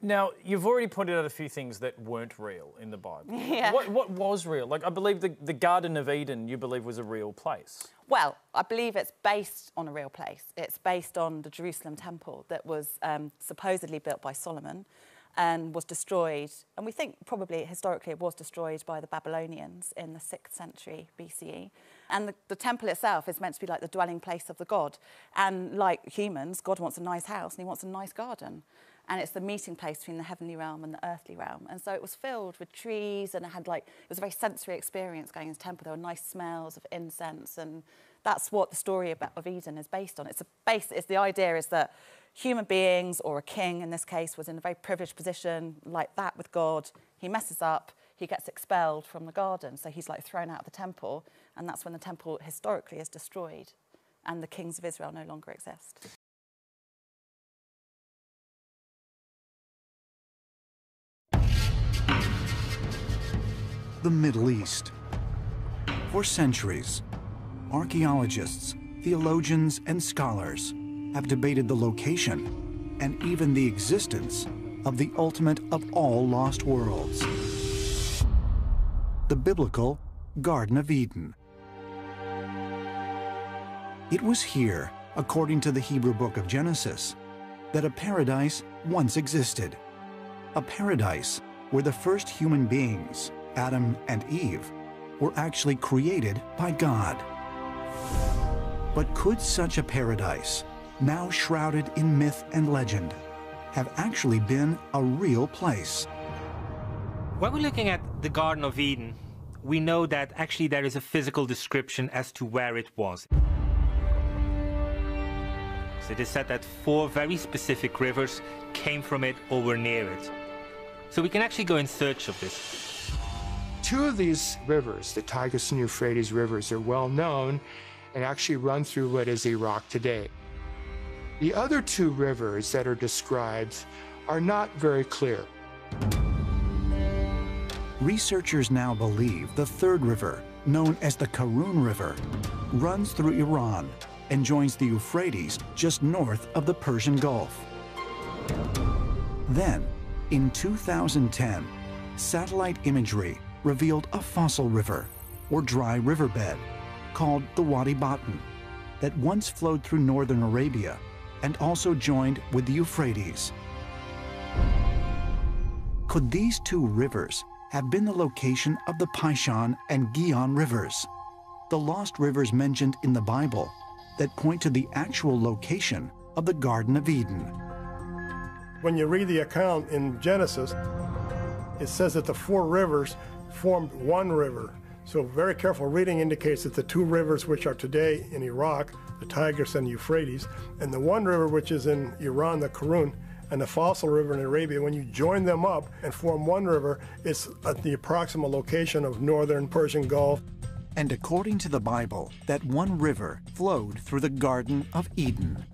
Now, you've already pointed out a few things that weren't real in the Bible. Yeah. What was real? Like, I believe the Garden of Eden, you believe, was a real place. Well, I believe it's based on a real place. It's based on the Jerusalem temple that was supposedly built by Solomon and was destroyed. And we think probably historically it was destroyed by the Babylonians in the 6th century BCE. And the temple itself is meant to be like the dwelling place of the god. And like humans, God wants a nice house and he wants a nice garden. And it's the meeting place between the heavenly realm and the earthly realm. And so it was filled with trees, and it was a very sensory experience going into the temple. There were nice smells of incense, and that's what the story of Eden is based on. The idea is that human beings, or a king in this case, was in a very privileged position like that with God. He messes up, he gets expelled from the garden, so he's like thrown out of the temple, and that's when the temple historically is destroyed, and the kings of Israel no longer exist. The Middle East. For centuries, archaeologists, theologians, and scholars have debated the location and even the existence of the ultimate of all lost worlds, the biblical Garden of Eden. It was here, according to the Hebrew book of Genesis, that a paradise once existed. A paradise where the first human beings, Adam and Eve, were actually created by God. But could such a paradise, now shrouded in myth and legend, have actually been a real place? When we're looking at the Garden of Eden, we know that actually there is a physical description as to where it was. So it is said that 4 very specific rivers came from it or were near it. So we can actually go in search of this. 2 of these rivers, the Tigris and Euphrates rivers, are well known and actually run through what is Iraq today. The other 2 rivers that are described are not very clear. Researchers now believe the 3rd river, known as the Karun River, runs through Iran and joins the Euphrates just north of the Persian Gulf. Then, in 2010, satellite imagery revealed a fossil river, or dry riverbed, called the Wadi Batn, that once flowed through northern Arabia and also joined with the Euphrates. Could these 2 rivers have been the location of the Pishon and Gihon rivers, the lost rivers mentioned in the Bible that point to the actual location of the Garden of Eden? When you read the account in Genesis, it says that the 4 rivers formed one river. So very careful reading indicates that the 2 rivers which are today in Iraq, the Tigris and Euphrates, and the one river which is in Iran, the Karun, and the fossil river in Arabia, when you join them up and form one river, it's at the approximate location of northern Persian Gulf. And according to the Bible, that one river flowed through the Garden of Eden.